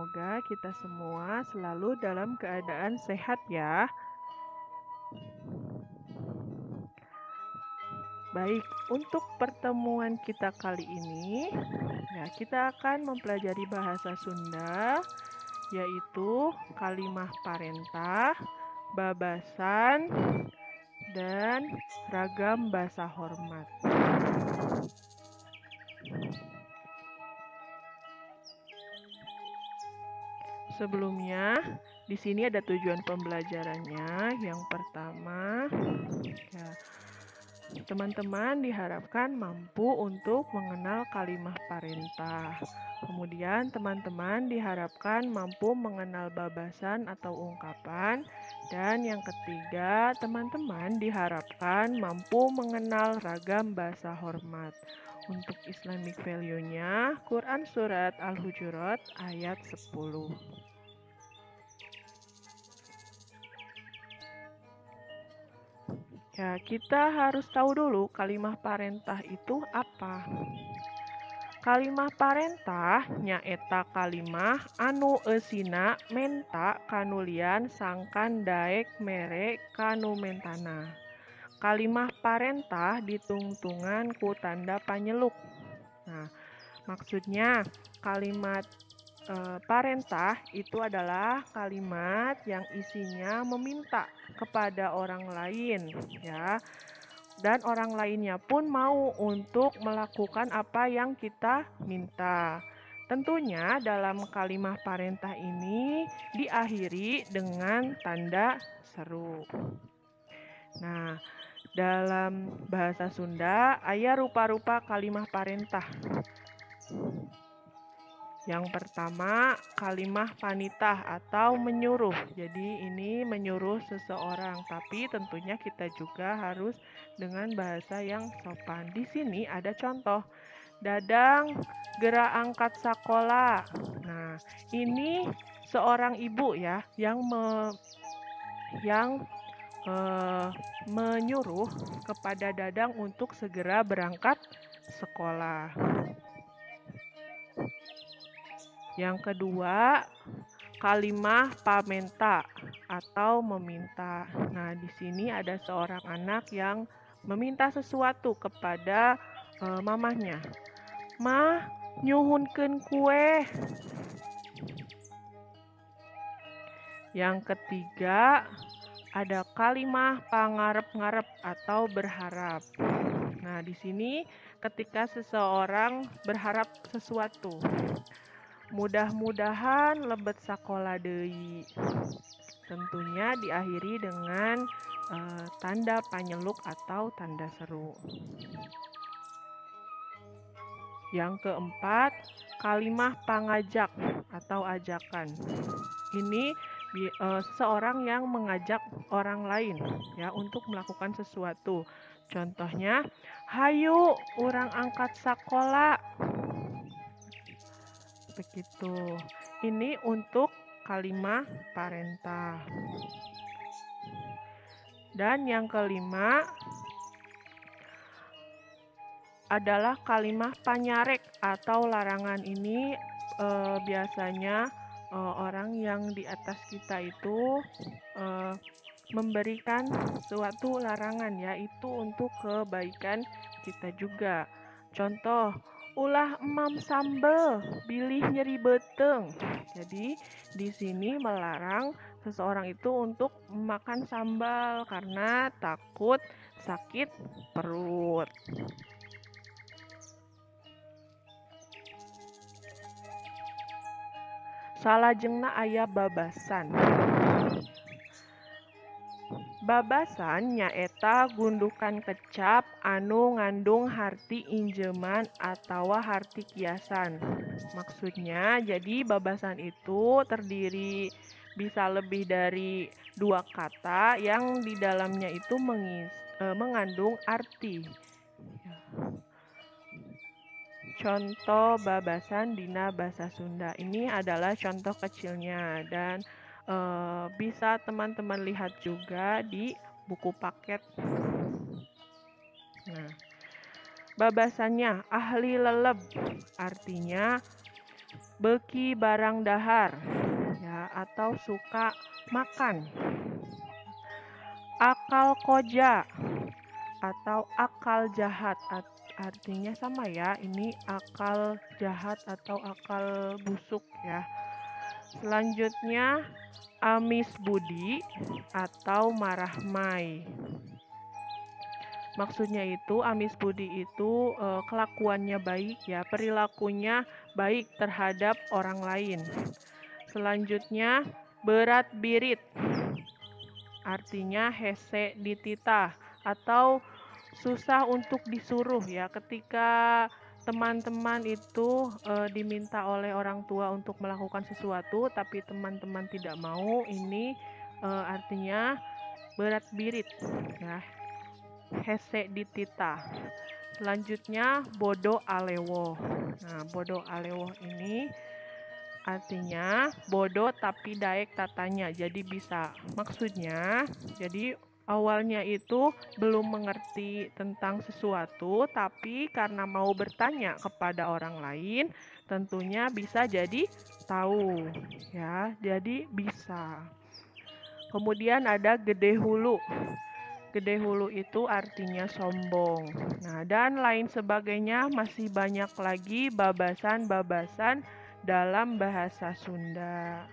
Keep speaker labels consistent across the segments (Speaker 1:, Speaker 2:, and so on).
Speaker 1: semoga kita semua selalu dalam keadaan sehat ya. Baik, untuk pertemuan kita kali ini, ya kita akan mempelajari bahasa Sunda, yaitu kalimah parentah, babasan, dan ragam bahasa hormat. Sebelumnya, di sini ada tujuan pembelajarannya. Yang pertama, ya, teman-teman diharapkan mampu untuk mengenal kalimah parentah. Kemudian teman-teman diharapkan mampu mengenal babasan atau ungkapan. Dan yang ketiga, teman-teman diharapkan mampu mengenal ragam bahasa hormat. Untuk Islamic value-nya, Quran Surat Al-Hujurat ayat 10. Ya, kita harus tahu dulu kalimah parentah itu apa. Kalimah parentah nyaeta kalimah anu eusina menta kanulian sangkan daek mere kanu mentana. Kalimah parentah ditungtungan ku tanda panyeluk. Nah, maksudnya kalimat parentah itu adalah kalimat yang isinya meminta kepada orang lain, ya. Dan orang lainnya pun mau untuk melakukan apa yang kita minta. Tentunya dalam kalimah parentah ini diakhiri dengan tanda seru. Nah, dalam bahasa Sunda aya rupa-rupa kalimah parentah. Yang pertama, kalimah panitah atau menyuruh. Jadi ini menyuruh seseorang, tapi tentunya kita juga harus dengan bahasa yang sopan. Di sini ada contoh. Dadang gera angkat sakola. Nah, ini seorang ibu ya yang menyuruh kepada Dadang untuk segera berangkat sekolah. Yang kedua, kalimah pamenta atau meminta. Nah, di sini ada seorang anak yang meminta sesuatu kepada mamahnya. Mah, nyuhunkeun kue. Yang ketiga, ada kalimah pangarep-ngarep atau berharap. Nah, di sini ketika seseorang berharap sesuatu. Mudah-mudahan lebet sakola deui. Tentunya diakhiri dengan tanda panyeluk atau tanda seru. Yang keempat, kalimah pangajak atau ajakan. Ini seseorang yang mengajak orang lain ya untuk melakukan sesuatu. Contohnya, hayu urang angkat sakola. Begitu. Ini untuk kalimah parentah. Dan yang kelima adalah kalimah panyarek atau larangan. Ini biasanya orang yang di atas kita itu memberikan suatu larangan, yaitu untuk kebaikan kita juga. Contoh, ulah emam sambel, bilih nyeri beteng. Jadi di sini melarang seseorang itu untuk makan sambal karena takut sakit perut. Salajengna aya babasan. Babasan nyaeta gundukan kecap anu ngandung harti injeman atawa harti kiasan. Maksudnya, jadi babasan itu terdiri bisa lebih dari 2 kata yang di dalamnya itu mengandung arti. Contoh babasan dina bahasa Sunda. Ini adalah contoh kecilnya dan bisa teman-teman lihat juga di buku paket. Nah, babasannya ahli leleb, artinya beki barang dahar, ya, atau suka makan. Akal koja atau akal jahat, artinya sama ya, ini akal jahat atau akal busuk ya. Selanjutnya amis budi atau marah mai. Maksudnya itu amis budi itu kelakuannya baik ya, perilakunya baik terhadap orang lain. Selanjutnya berat birit, artinya hese dititah atau susah untuk disuruh ya. Ketika teman-teman itu diminta oleh orang tua untuk melakukan sesuatu tapi teman-teman tidak mau, ini artinya berat birit ya, hese dititah. Selanjutnya bodo alewo. Nah, bodo alewo ini artinya bodoh tapi daek tatanya, jadi bisa. Maksudnya, jadi awalnya itu belum mengerti tentang sesuatu, tapi karena mau bertanya kepada orang lain, tentunya bisa jadi tahu, ya. Jadi bisa. Kemudian ada gede hulu. Gede hulu itu artinya sombong. Nah, dan lain sebagainya, masih banyak lagi babasan-babasan dalam bahasa Sunda.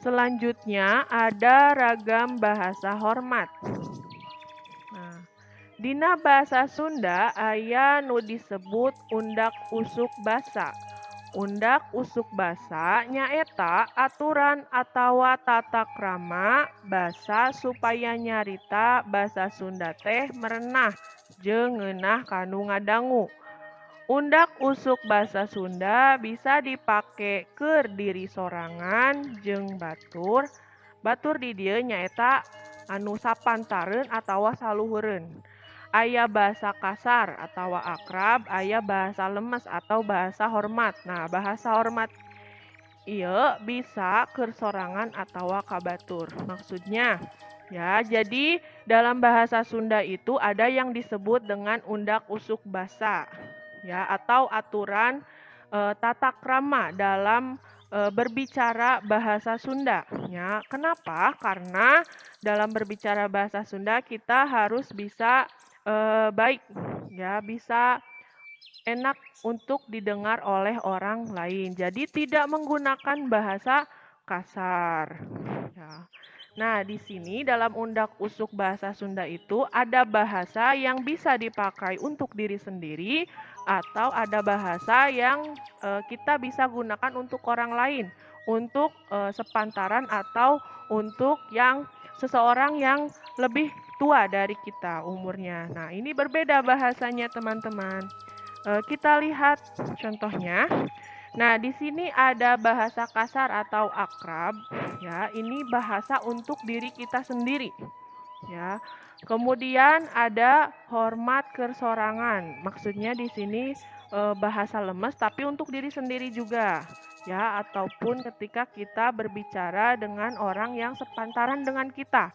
Speaker 1: Selanjutnya ada ragam bahasa hormat. Nah, dina bahasa Sunda aya nu disebut undak usuk basa. Undak usuk basa nyaeta aturan atawa tata krama basa supaya nyarita bahasa Sunda teh merenah jeung ngeunah kanu ngadangu. Undak usuk basa Sunda bisa dipake keur diri sorangan jeung batur. Batur di dieu nyaeta anu sapantareun atawa saluhureun. Aya bahasa kasar atau akrab, aya bahasa lemes atau bahasa hormat. Nah, bahasa hormat ieu bisa keur sorangan atau ka batur. Maksudnya, ya, jadi dalam bahasa Sunda itu ada yang disebut dengan undak usuk basa, ya, atau aturan tata krama dalam berbicara bahasa Sunda. Ya, kenapa? Karena dalam berbicara bahasa Sunda kita harus bisa baik, ya, bisa enak untuk didengar oleh orang lain. Jadi tidak menggunakan bahasa kasar. Ya. Nah, di sini dalam undak usuk bahasa Sunda itu ada bahasa yang bisa dipakai untuk diri sendiri atau ada bahasa yang kita bisa gunakan untuk orang lain, untuk sepantaran atau untuk yang seseorang yang lebih tua dari kita umurnya. Nah, ini berbeda bahasanya teman-teman. Kita lihat contohnya. Nah, di sini ada bahasa kasar atau akrab, ya. Ini bahasa untuk diri kita sendiri, ya. Kemudian ada hormat kersorangan. Maksudnya di sini bahasa lemes tapi untuk diri sendiri juga, ya, ataupun ketika kita berbicara dengan orang yang sepantaran dengan kita.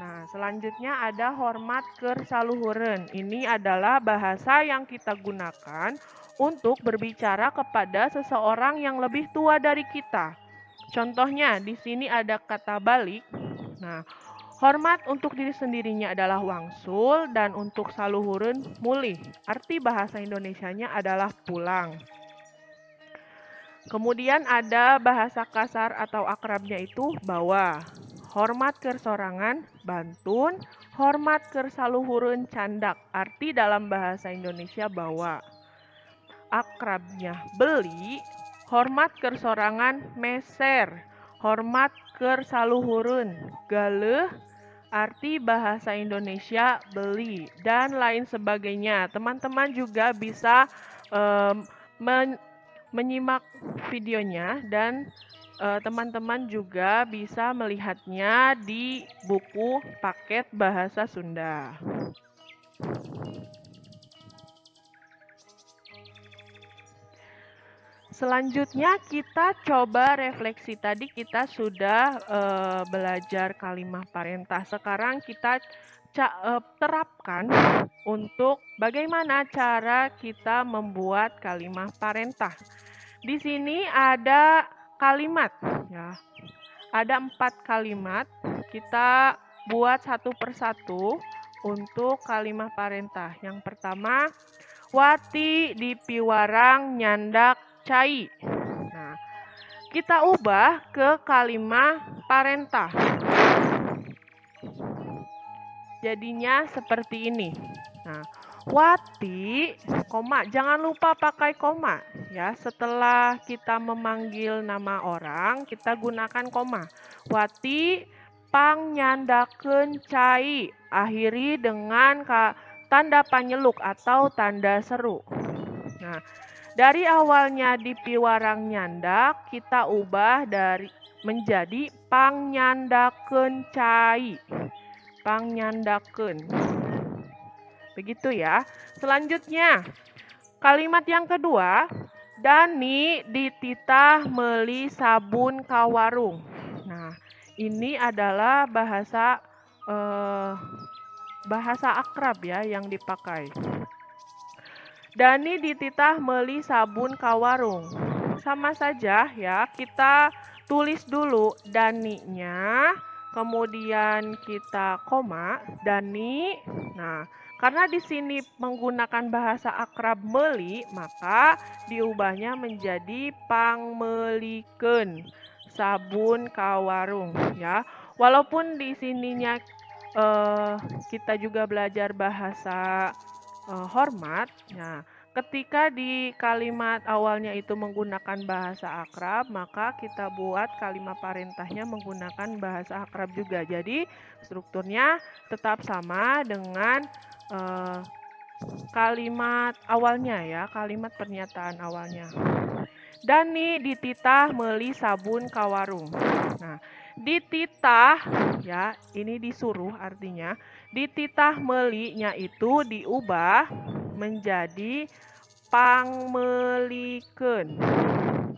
Speaker 1: Nah, selanjutnya ada hormat kersaluhureun. Ini adalah bahasa yang kita gunakan untuk berbicara kepada seseorang yang lebih tua dari kita. Contohnya, di sini ada kata balik. Nah, hormat untuk diri sendirinya adalah wangsul dan untuk saluhureun mulih. Arti bahasa Indonesianya adalah pulang. Kemudian ada bahasa kasar atau akrabnya itu bawa. Hormat kersorangan bantun, hormat kersaluhureun candak. Arti dalam bahasa Indonesia bawa. Akrabnya beli, hormat kersorangan meser, hormat kersaluhureun galeuh. Arti bahasa Indonesia beli dan lain sebagainya. Teman-teman juga bisa menyimak videonya dan teman-teman juga bisa melihatnya di buku paket bahasa Sunda. Selanjutnya kita coba refleksi. Tadi kita sudah belajar kalimah parentah. Sekarang kita terapkan untuk bagaimana cara kita membuat kalimat parentah. Di sini ada kalimat, ya. Ada 4 kalimat. Kita buat satu persatu untuk kalimat parentah. Yang pertama, Wati di piwarang nyandak cai. Nah, kita ubah ke kalimat parentah. Jadinya seperti ini. Nah, Wati, koma, jangan lupa pakai koma ya. Setelah kita memanggil nama orang, kita gunakan koma. Wati pang nyandakeun cai, akhiri dengan tanda panyeluk atau tanda seru. Nah, dari awalnya di piwarang nyandak, kita ubah menjadi pang nyandakeun cai. Pang nyandakeun. Begitu ya. Selanjutnya, kalimat yang kedua, Dani dititah meli sabun ka warung. Nah, ini adalah bahasa akrab ya yang dipakai. Dani dititah meli sabun ka warung. Sama saja ya, kita tulis dulu Daninya, kemudian kita koma, Dani. Nah, karena di sini menggunakan bahasa akrab meli, maka diubahnya menjadi pangmelikeun sabun ka warung ya. Walaupun di sininya kita juga belajar bahasa hormat. Nah, ketika di kalimat awalnya itu menggunakan bahasa akrab, maka kita buat kalimat parentahnya menggunakan bahasa akrab juga. Jadi strukturnya tetap sama dengan kalimat awalnya ya, kalimat pernyataan awalnya. Dani dititah meli sabun ka warung. Nah, dititah ya, ini disuruh artinya. Dititah melinya itu diubah menjadi pangmelikeun.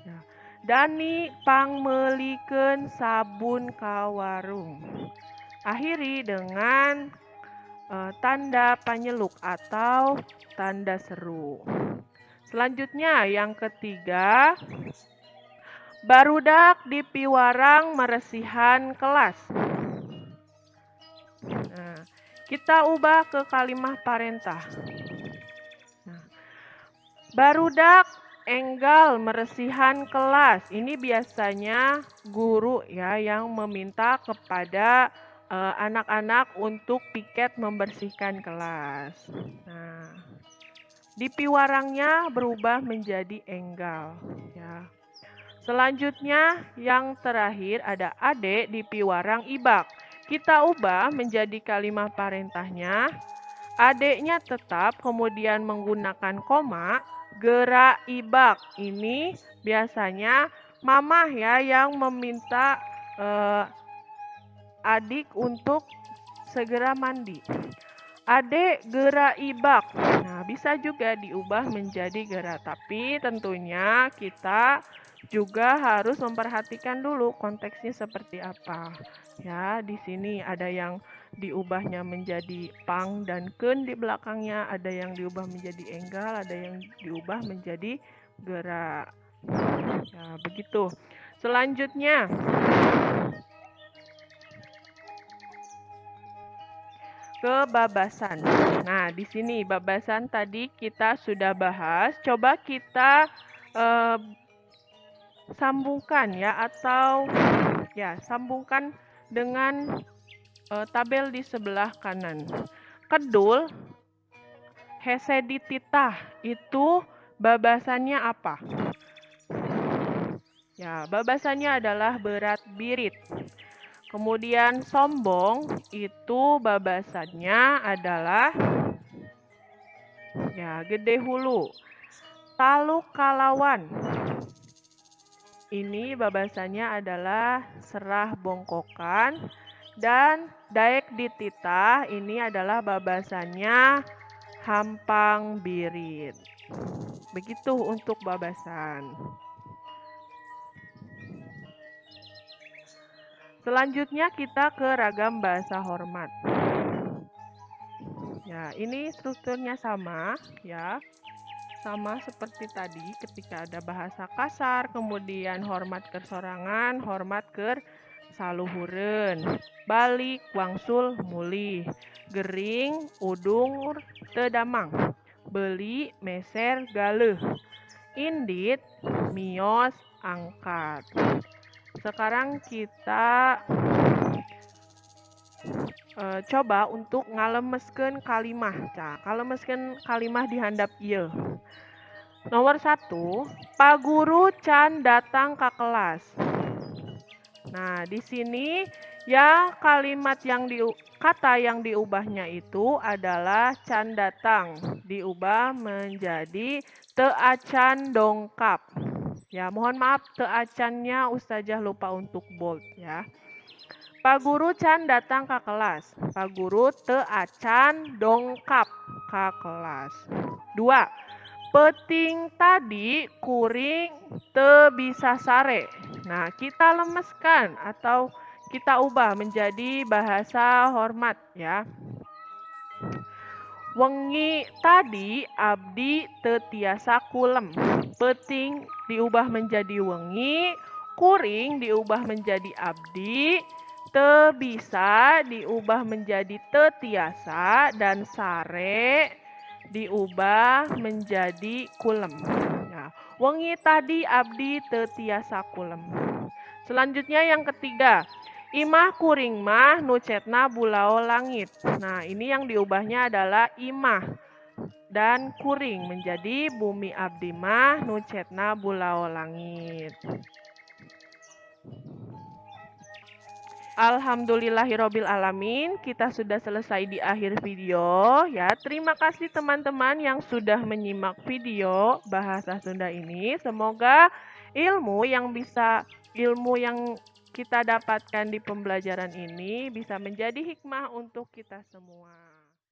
Speaker 1: Ya. Dani pangmelikeun sabun ka warung. Akhiri dengan tanda panyeluk atau tanda seru. Selanjutnya yang ketiga, barudak di piwarang meresihan kelas. Nah, kita ubah ke kalimat parentah. Nah, barudak enggal meresihan kelas. Ini biasanya guru ya yang meminta kepada anak-anak untuk piket membersihkan kelas. Nah, di piwarangnya berubah menjadi enggal ya. Selanjutnya yang terakhir ada adek di piwarang ibak. Kita ubah menjadi kalimat parentahnya. Adeknya tetap kemudian menggunakan koma, gerak ibak. Ini biasanya mamah ya yang meminta adik untuk segera mandi. Adek gerak ibak. Nah, bisa juga diubah menjadi gerak, tapi tentunya kita juga harus memperhatikan dulu konteksnya seperti apa. Ya, di sini ada yang diubahnya menjadi pang dan keun di belakangnya, ada yang diubah menjadi enggal, ada yang diubah menjadi gerak. Ya, begitu. Selanjutnya, ke babasan. Nah, di sini babasan tadi kita sudah bahas. Coba kita sambungkan ya, atau ya sambungkan dengan tabel di sebelah kanan. Kedul hese dititah itu babasannya apa? Ya, babasannya adalah berat birit. Kemudian sombong itu babasannya adalah ya gede hulu. Taluk kalawan. Ini babasannya adalah serah bongkokan. Dan daek dititah ini adalah babasannya hampang birit. Begitu untuk babasan. Selanjutnya kita ke ragam bahasa hormat. Ya, ini strukturnya sama ya. Sama seperti tadi ketika ada bahasa kasar, kemudian hormat ke sorangan, hormat ke saluhureun, balik, wangsul, mulih, gering, udung, teu damang, beuli, meser, galeuh, indit, mios, angkat. Sekarang kita coba untuk ngalemeskeun kalimah. Nah, ngalemeskeun kalimah di handap ieu. Nomor 1, Pak Guru can datang ke kelas. Nah, di sini ya kata yang diubahnya itu adalah can datang, diubah menjadi teu acan dongkap. Ya, mohon maaf teu acannya Ustazah lupa untuk bold ya. Pak Guru can datang ke kelas. Pak Guru teu acan dongkap ke kelas. 2. Peting tadi kuring teu bisa sare. Nah, kita lemeskan atau kita ubah menjadi bahasa hormat ya. Wengi tadi abdi teu tiasa kulem. Peting diubah menjadi wengi, kuring diubah menjadi abdi, teu bisa diubah menjadi teu tiasa, dan sare diubah menjadi kulem. Nah, wengi tadi abdi teu tiasa kulem. Selanjutnya yang ketiga, imah kuring mah nucetna bulao langit. Nah, ini yang diubahnya adalah imah dan kuring menjadi bumi abdi mah nucetna bulao langit. Alhamdulillahirobbil alamin, kita sudah selesai di akhir video ya. Terima kasih teman-teman yang sudah menyimak video bahasa Sunda ini. Semoga ilmu yang kita dapatkan di pembelajaran ini bisa menjadi hikmah untuk kita semua.